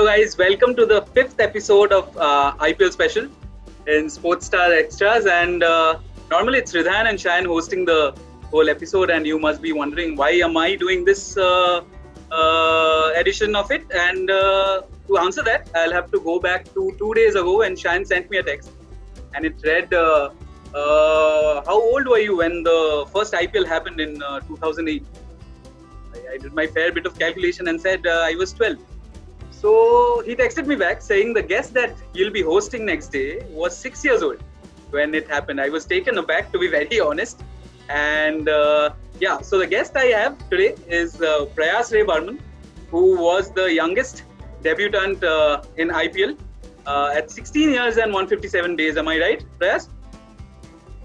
Hello guys, welcome to the 5th episode of IPL special in Sportstar Extras, and normally it's Ridhan and Shayan hosting the whole episode, and you must be wondering why am I doing this edition of it, and to answer that I'll have to go back to 2 days ago when Shayan sent me a text and it read how old were you when the first IPL happened in 2008. I did my fair bit of calculation and said I was 12. So he texted me back saying the guest that you'll be hosting next day was 6 years old when it happened. I was taken aback, to be very honest. And so the guest I have today is Prayas Ray Barman, who was the youngest debutant in IPL at 16 years and 157 days. Am I right, Prayas?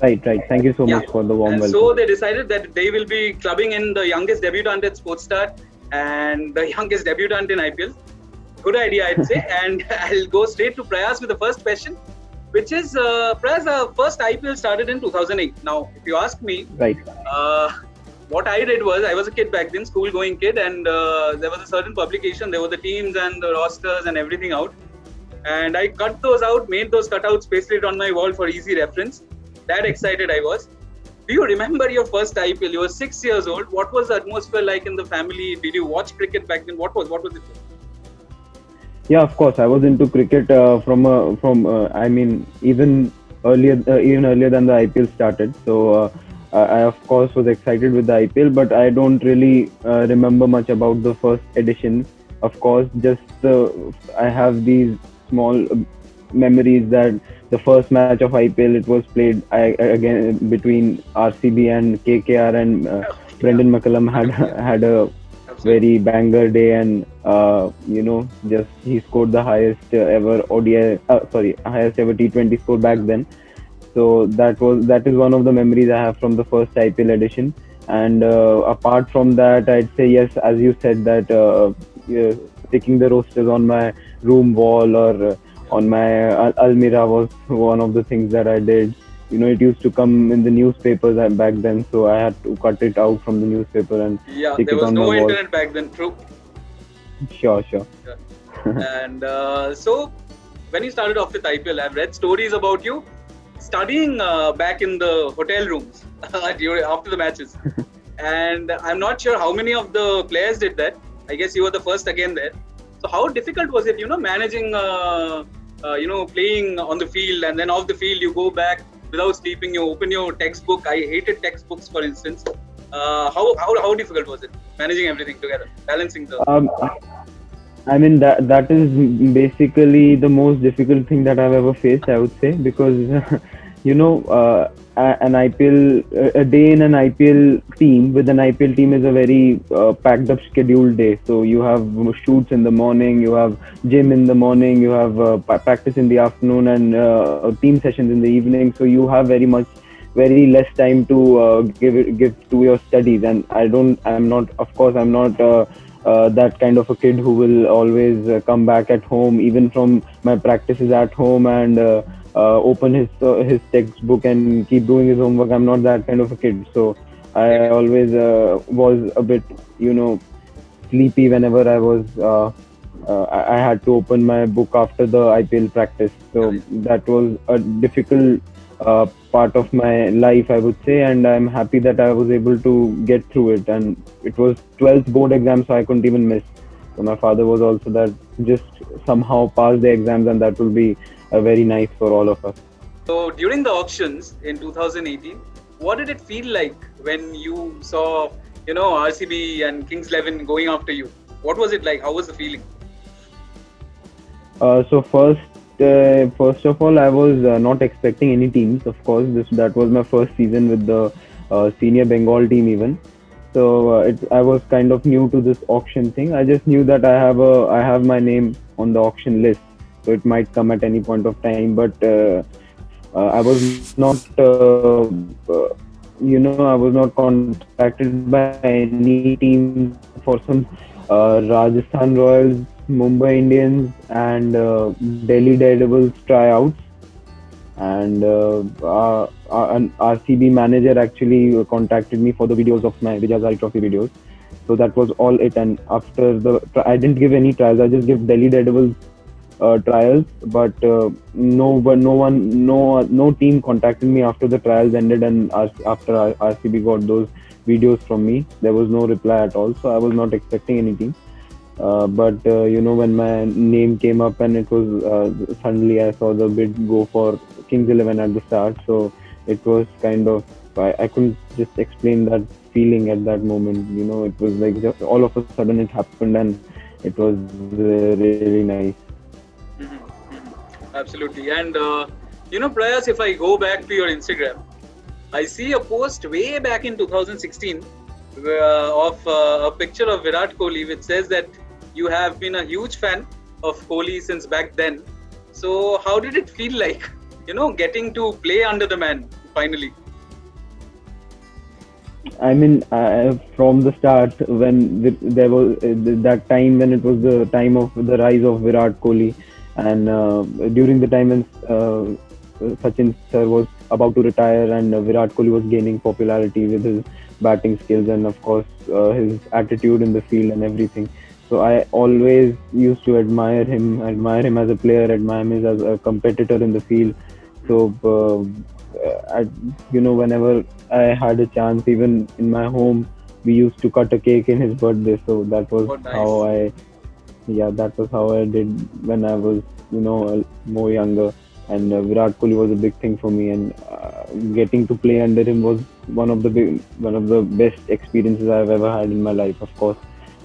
Right. Thank you so much for the warm welcome. So they decided that they will be clubbing in the youngest debutant at Sportstar and the youngest debutant in IPL. Good idea, I'd say. And I'll go straight to Prayas with the first question, which is Prayas, first IPL started in 2008. Now, if you ask me, right. What I did was, I was a kid back then, school-going kid, and there was a certain publication. There were the teams and the rosters and everything out. And I cut those out, made those cutouts, pasted it on my wall for easy reference. That excited I was. Do you remember your first IPL? You were 6 years old. What was the atmosphere like in the family? Did you watch cricket back then? What was it like? Yeah, of course. I was into cricket even earlier than the IPL started. So I of course was excited with the IPL, but I don't really remember much about the first edition. Of course, just I have these small memories that the first match of IPL, it was played again between RCB and KKR, and Brendan McCullum had a very banger day, and just he scored the highest ever highest ever T20 score back then. So that is one of the memories I have from the first IPL edition. And apart from that, I'd say yes, as you said, that sticking the rosters on my room wall or on my almirah was one of the things that I did. It used to come in the newspapers back then, so I had to cut it out from the newspaper and stick it on my wall. There was no internet back then, true. Sure. Yeah. And so, when you started off with IPL, I've read stories about you studying back in the hotel rooms after the matches. And I'm not sure how many of the players did that. I guess you were the first again there. So how difficult was it, managing, playing on the field, and then off the field you go back without sleeping, you open your textbook. I hated textbooks, for instance. How difficult was it managing everything together, balancing the? That is basically the most difficult thing that I've ever faced, I would say, because an IPL a day in an IPL team with an IPL team is a very packed up scheduled day. So you have shoots in the morning, you have gym in the morning, you have practice in the afternoon, and team sessions in the evening. So you have very less time to give to your studies. And I'm not that kind of a kid who will always come back at home, even from my practices at home, and open his textbook and keep doing his homework. I'm not that kind of a kid. So I always was a bit, sleepy whenever I was. I had to open my book after the IPL practice. So that was a difficult part of my life, I would say, and I'm happy that I was able to get through it. And it was 12th board exam, so I couldn't even miss. So my father was also that just somehow pass the exams, and that will be very nice for all of us. So during the auctions in 2018, what did it feel like when you saw, RCB and Kings 11 going after you? What was it like? How was the feeling? So first of all, I was not expecting any teams. Of course, that was my first season with the senior Bengal team even. So I was kind of new to this auction thing. I just knew that I have my name on the auction list, so it might come at any point of time. But I was not, I was not contacted by any team for some Rajasthan Royals, Mumbai Indians, and Delhi Daredevils tryouts. And an RCB manager actually contacted me for the videos of my Vijay Hazare Trophy videos. So that was all it. And after I didn't give any trials. I just gave Delhi Daredevils trials, but no team contacted me after the trials ended, and after RCB got those videos from me, there was no reply at all. So I was not expecting anything. But when my name came up and it was suddenly I saw the bid go for Kings 11 at the start, so it was kind of I couldn't just explain that feeling at that moment. It was like just all of a sudden it happened, and it was really nice. Absolutely. And Prayas, if I go back to your Instagram, I see a post way back in 2016 of a picture of Virat Kohli, which says that you have been a huge fan of Kohli since back then. So how did it feel like, getting to play under the man finally? I mean, from the start, when there was that time when it was the time of the rise of Virat Kohli, and during the time when Sachin sir was about to retire, and Virat Kohli was gaining popularity with his batting skills and of course his attitude in the field and everything. So I always used to admire him as a player, admire him as a competitor in the field. So whenever I had a chance, even in my home, we used to cut a cake in his birthday. So that was how that was how I did when I was more younger. And Virat Kohli was a big thing for me, and getting to play under him was one of the best experiences I've ever had in my life, of course.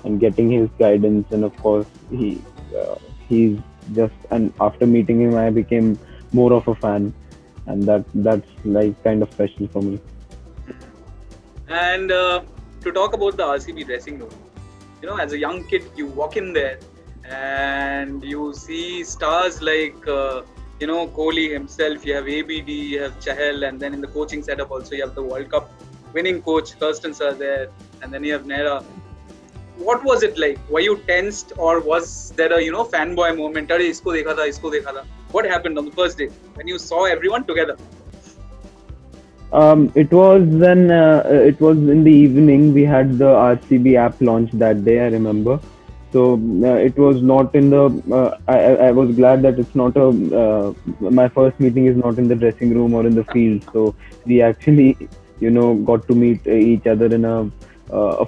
And getting his guidance, and of course he's just, and after meeting him, I became more of a fan, and that's like kind of special for me. And to talk about the RCB dressing room, as a young kid, you walk in there and you see stars like Kohli himself, you have ABD, you have Chahal, and then in the coaching setup also you have the World Cup winning coach Thurston sir there, and then you have Nehra. What was it like? Were you tensed, or was there a fanboy moment? Arey, isko dekha tha. What happened on the first day when you saw everyone together? It was in the evening. We had the RCB app launch that day, I remember. So it was not in the. I was glad that it's not my first meeting is not in the dressing room or in the field. So we actually, got to meet each other in a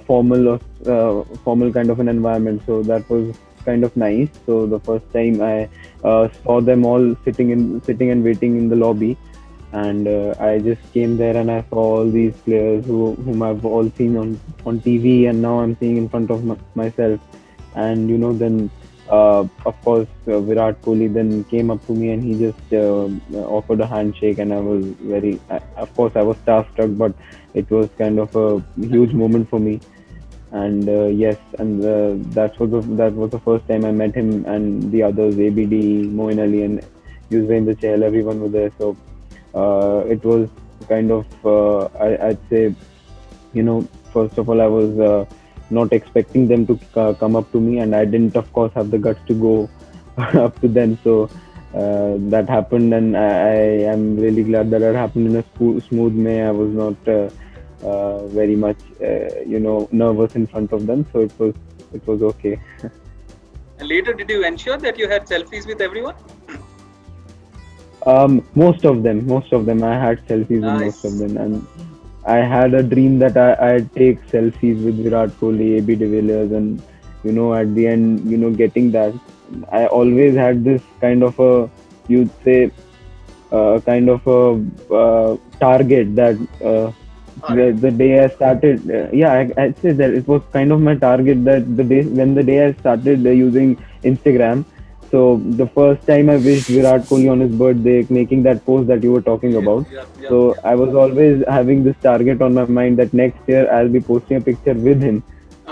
formal kind of an environment. So that was kind of nice. So the first time I saw them all sitting and waiting in the lobby, and I just came there and I saw all these players whom I've all seen on TV, and now I'm seeing in front of myself. And then of course Virat Kohli then came up to me, and he just offered a handshake, and I was of course I was starstruck, but it was kind of a huge moment for me. And yes, and that was the first time I met him and the others, ABD, Moin Ali, and Yuzvendra Chahal. Everyone was there. So it was kind of I'd say, first of all, I was not expecting them to come up to me, and I didn't of course have the guts to go up to them. So that happened, and I am really glad that happened in a smooth way. I was not very much nervous in front of them, so it was okay. And later, did you ensure that you had selfies with everyone? Most of them I had selfies with most of them, and I had a dream that I'd take selfies with Virat Kohli, AB de Villiers, and at the end, getting that. I always had this kind of a, you'd say, kind of a target that the day I started, I'd say that it was kind of my target that when the day I started using Instagram. So the first time I wished Virat Kohli on his birthday, making that post that you were talking about. So I was always having this target on my mind that next year I'll be posting a picture with him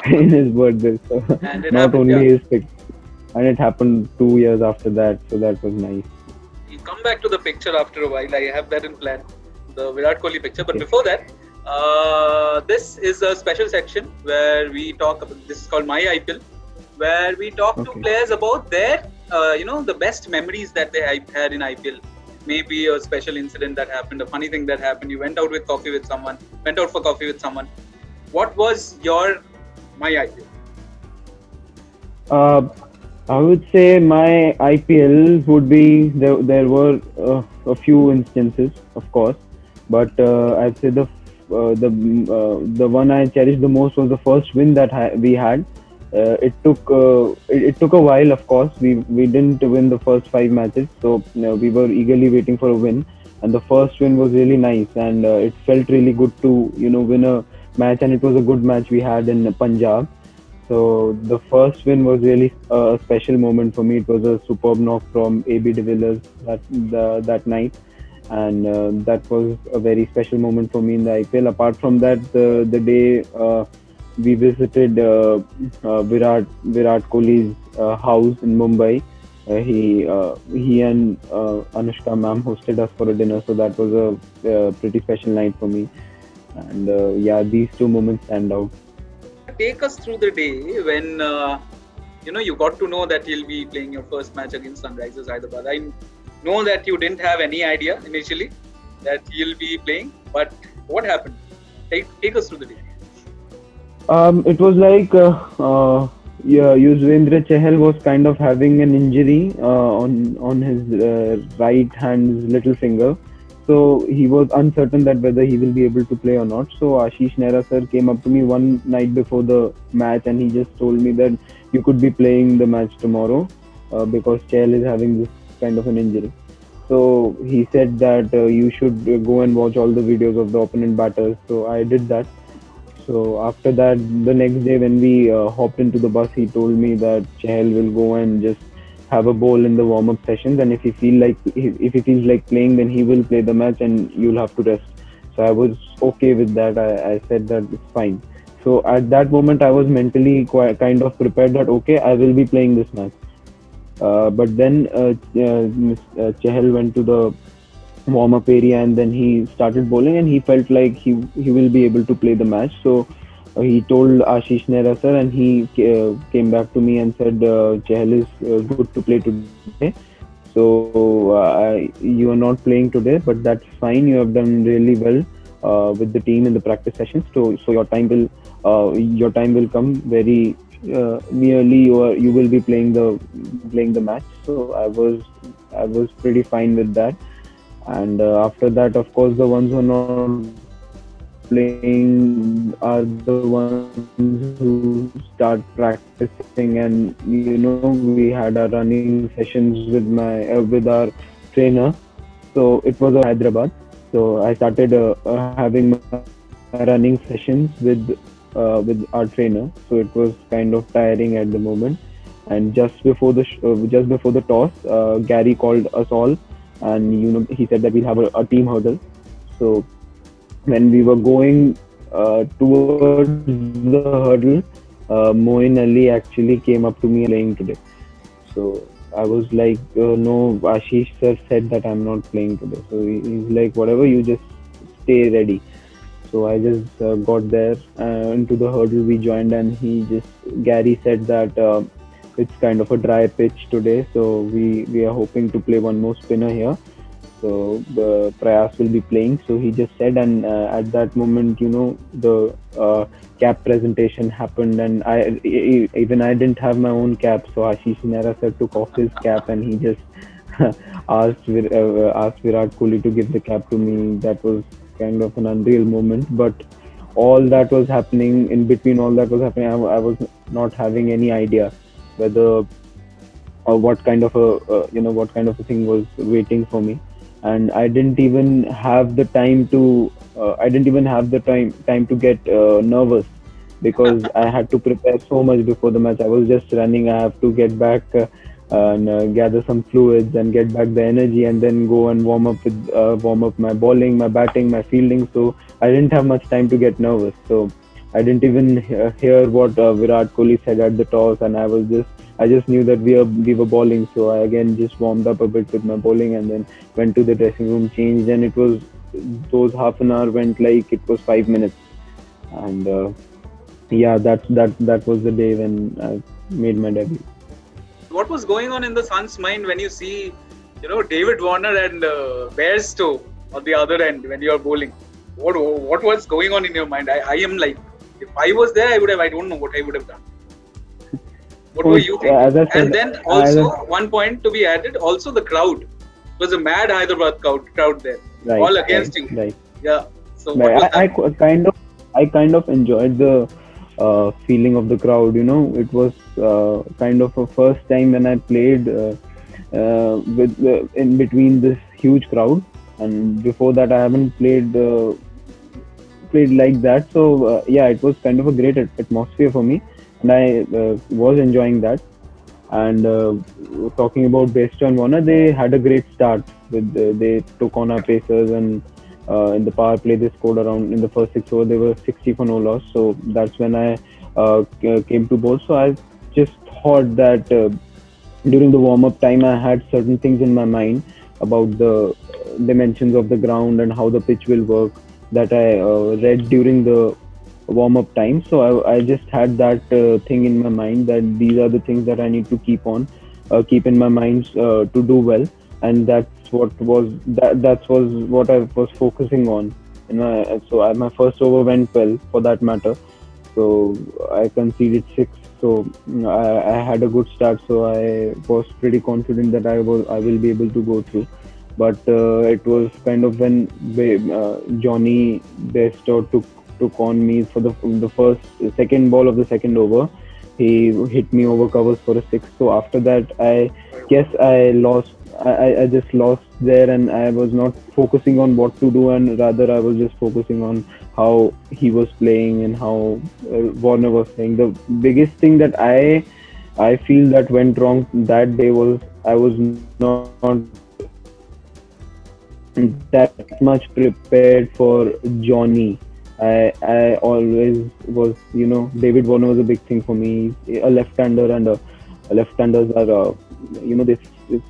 in his birthday. So not only his picture. And it happened 2 years after that. So that was nice. We'll come back to the picture after a while. I have that in plan, the Virat Kohli picture. But before that, this is a special section where we talk about, this is called My IPL, where we talk to players about their the best memories that they had in IPL. Maybe a special incident that happened, a funny thing that happened. You went out for coffee with someone. What was your my IPL? Uh, I would say my IPL would be there. There were a few instances, of course, but I'd say the one I cherished the most was the first win that we had. It took a while, of course. We didn't win the first 5 matches, so we were eagerly waiting for a win. And the first win was really nice, and it felt really good to win a match, and it was a good match we had in Punjab. So the first win was really a special moment for me. It was a superb knock from AB de Villiers that night, and that was a very special moment for me in the IPL. Apart from that, the day we visited Virat Kohli's house in Mumbai. He and Anushka ma'am hosted us for a dinner, so that was a pretty special night for me. And yeah, these two moments stand out. Take us through the day when you got to know that you'll be playing your first match against Sunrisers Hyderabad. I know that you didn't have any idea initially that you'll be playing, but what happened? Take us through the day. It was like yeah, Yuzvendra Chahal was kind of having an injury on his right hand's little finger, so he was uncertain that whether he will be able to play or not. So Ashish Nehra sir came up to me one night before the match, and he just told me that you could be playing the match tomorrow because Chahal is having this kind of an injury. So he said that you should go and watch all the videos of the opponent batters. So I did that. So after that, the next day when we hopped into the bus, he told me that Chahal will go and just have a bowl in the warm-up sessions, and if he feels like playing, then he will play the match, and you'll have to rest. So I was okay with that. I said that it's fine. So at that moment, I was mentally quite kind of prepared that okay, I will be playing this match. But then Chahal went to the warm up area, and then he started bowling, and he felt like he will be able to play the match. So he told Ashish Nehra sir, and he came back to me and said Chahal is good to play today. So you are not playing today, but that's fine. You have done really well with the team in the practice sessions. So your time will come very nearly. You will be playing the match. So I was pretty fine with that. And after that, of course, the ones who are not playing are the ones who start practicing, and we had our running sessions with our trainer. So it was Hyderabad. So I started having my running sessions with our trainer. So it was kind of tiring at the moment. And just before the toss, Gary called us all, and he said that we'll have a team hurdle. So when we were going towards the hurdle, Moin Ali actually came up to me playing today. So I was like, no, Ashish sir said that I'm not playing today. So he's like, whatever, you just stay ready. So I just got there into the hurdle. We joined, and Gary said that it's kind of a dry pitch today, so we are hoping to play one more spinner here. So the Prayas will be playing. So he just said, and at that moment, the cap presentation happened, and I didn't have my own cap, so Ashish Nehra sir took off his cap, and he just asked Virat Kohli to give the cap to me. That was kind of an unreal moment, but all that was happening in between. All that was happening, I was not having any idea whether or what kind of a thing was waiting for me. And I didn't even have the time to get nervous, because I had to prepare so much before the match. I was just running. I have to get back and gather some fluids and get back the energy, and then go and warm up my bowling, my batting, my fielding. So I didn't have much time to get nervous. So I didn't even hear what Virat Kohli said at the toss, and I just knew that we were bowling. So I again just warmed up a bit with my bowling, and then went to the dressing room, changed, and it was those half an hour went like it was 5 minutes. And yeah, that was the day when I made my debut. What was going on in the Suns' mind when you see, David Warner and Bairstow on the other end when you are bowling? What was going on in your mind? I am like, If I was there, I don't know what I would have done. What were you As I thinking? said, And then also one point to be added, also the crowd. It was a mad Hyderabad crowd there, all against you. right. Yeah. So what was I that? kind of enjoyed the feeling of the crowd. You know, it was kind of a first time when I played with in between this huge crowd, and before that I haven't played like that. So yeah, it was kind of a great atmosphere for me, and I was enjoying that. And talking about based on Warner, they had a great start. They took on our Pacers, and in the power play they scored around in the first 6 overs. They were 60 for no loss. So that's when I came to bowl. So I just thought that during the warm up time I had certain things in my mind about the dimensions of the ground and how the pitch will work that I read during the warm up time. So I just had that thing in my mind that these are the things that I need to keep in my mind to do well, and that was what I was focusing on. My first over went well for that matter. So I conceded six. So I had a good start. So I was pretty confident that I will be able to go through. But it was kind of when Johnny Bairstow took on me for the second ball of the second over. He hit me over covers for a six. So after that, I guess I lost. I just lost there, and I was not focusing on what to do, and rather I was just focusing on how he was playing and how Warner was playing. The biggest thing that I feel that went wrong that day was I was not that much prepared for Johnny. I always was, David Warner was a big thing for me. A left-hander, and left-handers are, they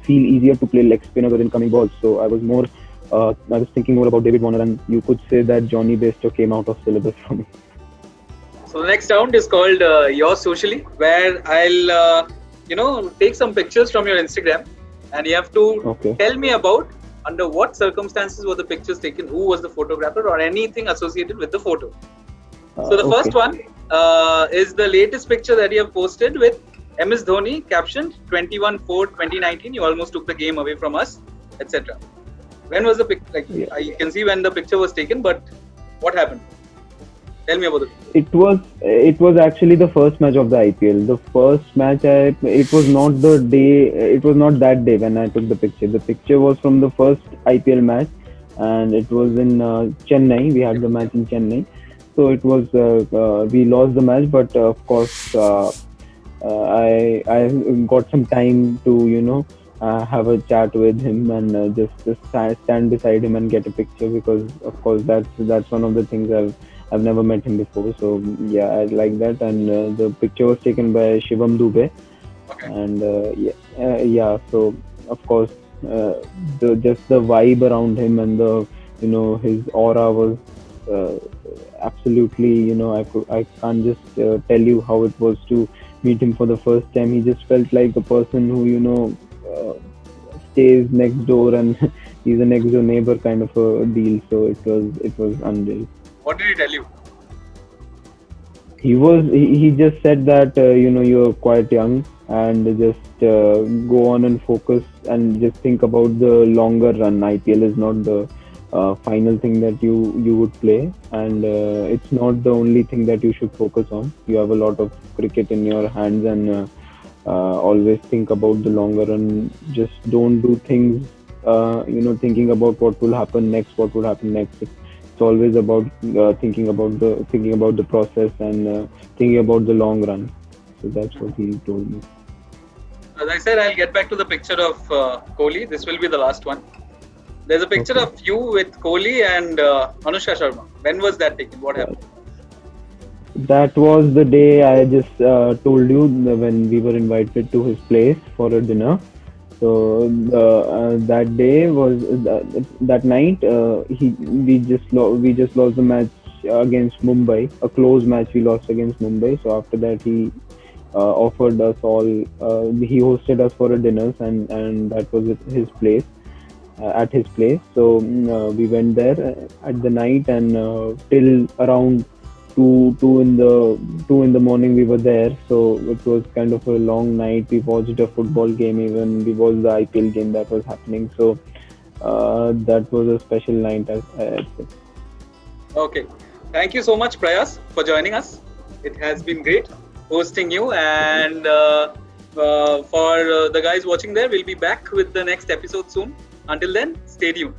feel easier to play leg spinner with incoming balls. So I was thinking more about David Warner, and you could say that Johnny Bairstow came out of syllabus for me. So the next round is called Your Socially, where I'll, take some pictures from your Instagram, and you have to tell me about under what circumstances were the pictures taken, who was the photographer, or anything associated with the photo. So the first one is the latest picture that you have posted with MS Dhoni, captioned 21/4/2019. You almost took the game away from us, etc. When was the picture? You can see when the picture was taken, but what happened? Tell me about it. It was actually the first match of the IPL. The first match, it was not the day. It was not that day when I took the picture. The picture was from the first IPL match, and it was in Chennai. We had the match in Chennai, so it was we lost the match. But of course, I got some time to have a chat with him and just stand beside him and get a picture, because of course that's one of the things I've never met him before. So yeah, I like that. And the picture was taken by Shivam Dubey. Okay. And yeah, so of course the vibe around him and his aura was absolutely, I can't just tell you how it was to meet him for the first time. He just felt like a person who stays next door, and he's a next door neighbor kind of a deal. So it was unreal. What did he tell you? He just said that you're quite young, and just go on and focus and just think about the longer run. IPL is not the final thing that you would play, and it's not the only thing that you should focus on. You have a lot of cricket in your hands, and always think about the longer run. Just don't do things thinking about what will happen next. It's always about thinking about the process, and thinking about the long run. So that's what he told me. As I said, I'll get back to the picture of Kohli. This will be the last one. There's a picture of you with Kohli and Anushka Sharma. When was that taken? What happened? That was the day I just told you, when we were invited to his place for a dinner. So that day was that night. We just lost the match against Mumbai, a close match we lost against Mumbai. So after that, he offered us all. He hosted us for a dinner, and that was at his place. So we went there at the night, and till around 2 in the morning we were there. So it was kind of a long night. We watched a football game, even we watched the IPL game that was happening. So that was a special night, I'd say. Okay. Thank you so much, Prayas, for joining us. It has been great hosting you. And for the guys watching there, we'll be back with the next episode soon. Until then, stay tuned.